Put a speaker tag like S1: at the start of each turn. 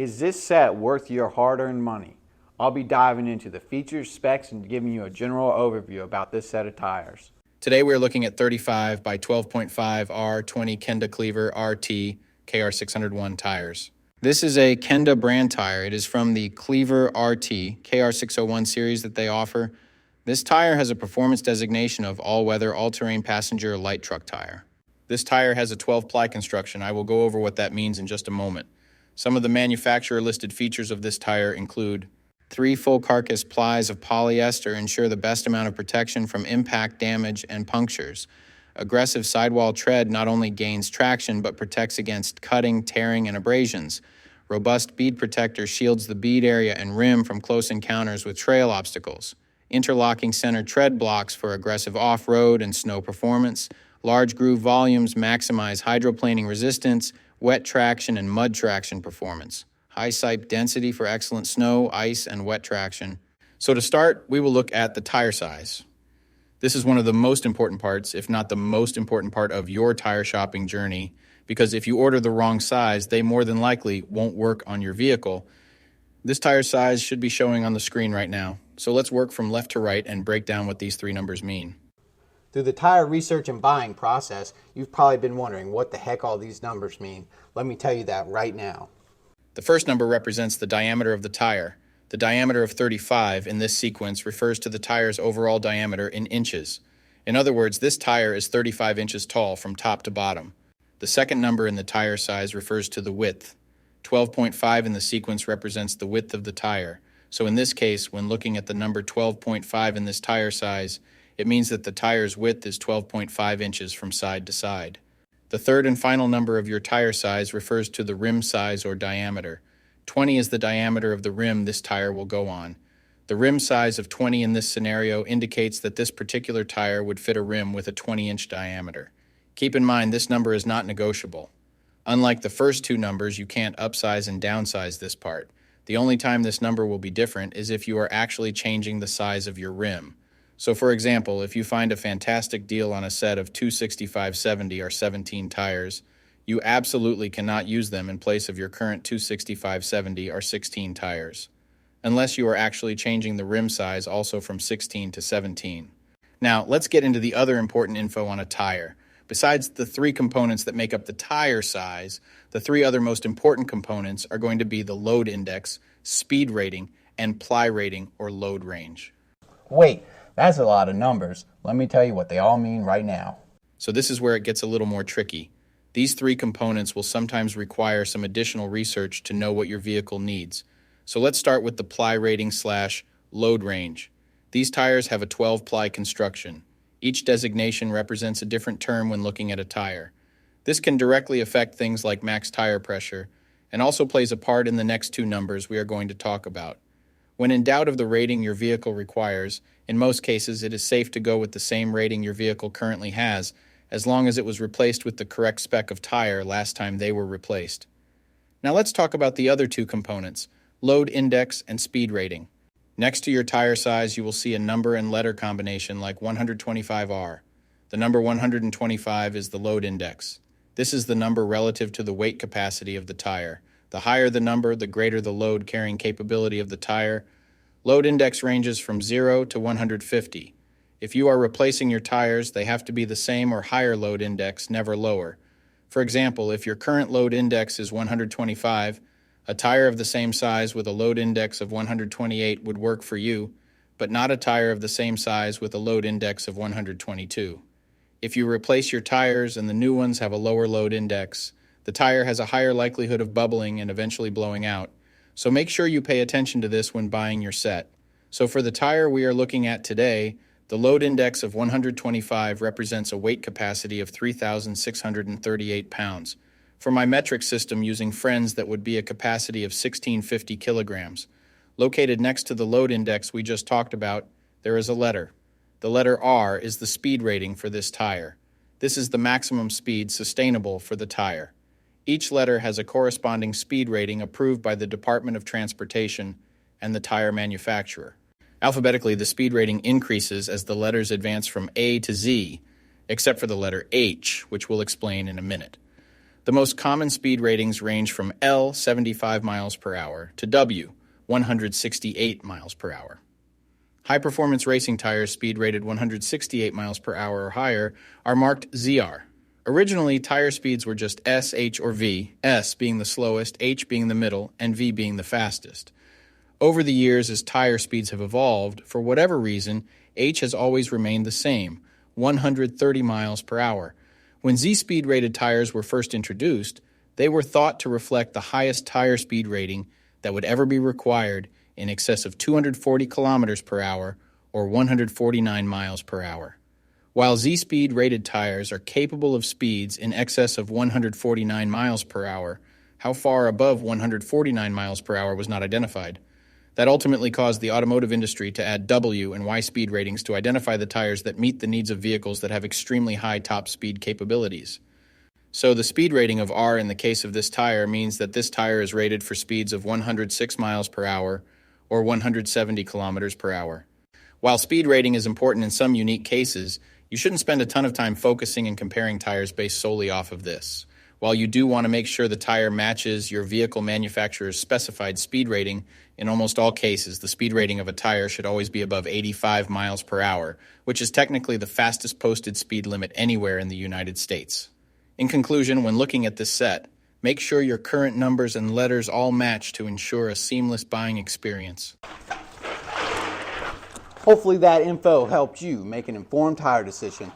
S1: Is this set worth your hard-earned money? I'll be diving into the features, specs, and giving you a general overview about this set of tires.
S2: Today we're looking at 35 by 12.5 R20 Kenda Klever RT KR601 tires. This is a Kenda brand tire. It is from the Klever RT KR601 series that they offer. This tire has a performance designation of all-weather, all-terrain passenger light truck tire. This tire has a 12-ply construction. I will go over what that means in just a moment. Some of the manufacturer-listed features of this tire include 3 full carcass plies of polyester ensure the best amount of protection from impact, damage, and punctures. Aggressive sidewall tread not only gains traction but protects against cutting, tearing, and abrasions. Robust bead protector shields the bead area and rim from close encounters with trail obstacles. Interlocking center tread blocks for aggressive off-road and snow performance. Large groove volumes maximize hydroplaning resistance, wet traction, and mud traction performance. High sipe density for excellent snow, ice, and wet traction. So to start, we will look at the tire size. This is one of the most important parts, if not the most important part of your tire shopping journey, because if you order the wrong size, they more than likely won't work on your vehicle. This tire size should be showing on the screen right now. So let's work from left to right and break down what these three numbers mean.
S1: Through the tire research and buying process, you've probably been wondering what the heck all these numbers mean. Let me tell you that right now.
S2: The first number represents the diameter of the tire. The diameter of 35 in this sequence refers to the tire's overall diameter in inches. In other words, this tire is 35 inches tall from top to bottom. The second number in the tire size refers to the width. 12.5 in the sequence represents the width of the tire. So in this case, when looking at the number 12.5 in this tire size, it means that the tire's width is 12.5 inches from side to side. The third and final number of your tire size refers to the rim size or diameter. 20 is the diameter of the rim this tire will go on. The rim size of 20 in this scenario indicates that this particular tire would fit a rim with a 20-inch diameter. Keep in mind this number is not negotiable. Unlike the first two numbers, you can't upsize and downsize this part. The only time this number will be different is if you are actually changing the size of your rim. So for example, if you find a fantastic deal on a set of 265/70 or 17 tires, you absolutely cannot use them in place of your current 265/70 or 16 tires, unless you are actually changing the rim size also from 16 to 17. Now, let's get into the other important info on a tire. Besides the three components that make up the tire size, the three other most important components are going to be the load index, speed rating, and ply rating or load range.
S1: Wait, that's a lot of numbers. Let me tell you what they all mean right now.
S2: So this is where it gets a little more tricky. These three components will sometimes require some additional research to know what your vehicle needs. So let's start with the ply rating / load range. These tires have a 12-ply construction. Each designation represents a different term when looking at a tire. This can directly affect things like max tire pressure and also plays a part in the next two numbers we are going to talk about. When in doubt of the rating your vehicle requires, in most cases it is safe to go with the same rating your vehicle currently has, as long as it was replaced with the correct spec of tire last time they were replaced. Now let's talk about the other two components, load index and speed rating. Next to your tire size, you will see a number and letter combination like 125R. The number 125 is the load index. This is the number relative to the weight capacity of the tire. The higher the number, the greater the load carrying capability of the tire. Load index ranges from 0 to 150. If you are replacing your tires, they have to be the same or higher load index, never lower. For example, if your current load index is 125, a tire of the same size with a load index of 128 would work for you, but not a tire of the same size with a load index of 122. If you replace your tires and the new ones have a lower load index, the tire has a higher likelihood of bubbling and eventually blowing out. So make sure you pay attention to this when buying your set. So for the tire we are looking at today, the load index of 125 represents a weight capacity of 3,638 pounds. For my metric system using Friends, that would be a capacity of 1,650 kilograms. Located next to the load index we just talked about, there is a letter. The letter R is the speed rating for this tire. This is the maximum speed sustainable for the tire. Each letter has a corresponding speed rating approved by the Department of Transportation and the tire manufacturer. Alphabetically, the speed rating increases as the letters advance from A to Z, except for the letter H, which we'll explain in a minute. The most common speed ratings range from L, 75 miles per hour, to W, 168 miles per hour. High-performance racing tires speed rated 168 miles per hour or higher are marked ZR. Originally, tire speeds were just S, H, or V, S being the slowest, H being the middle, and V being the fastest. Over the years, as tire speeds have evolved, for whatever reason, H has always remained the same, 130 miles per hour. When Z-speed rated tires were first introduced, they were thought to reflect the highest tire speed rating that would ever be required, in excess of 240 kilometers per hour or 149 miles per hour. While Z-speed rated tires are capable of speeds in excess of 149 miles per hour, how far above 149 miles per hour was not identified. That ultimately caused the automotive industry to add W and Y speed ratings to identify the tires that meet the needs of vehicles that have extremely high top speed capabilities. So the speed rating of R in the case of this tire means that this tire is rated for speeds of 106 miles per hour or 170 kilometers per hour. While speed rating is important in some unique cases, you shouldn't spend a ton of time focusing and comparing tires based solely off of this. While you do want to make sure the tire matches your vehicle manufacturer's specified speed rating, in almost all cases, the speed rating of a tire should always be above 85 miles per hour, which is technically the fastest posted speed limit anywhere in the United States. In conclusion, when looking at this set, make sure your current numbers and letters all match to ensure a seamless buying experience.
S1: Hopefully that info helped you make an informed tire decision.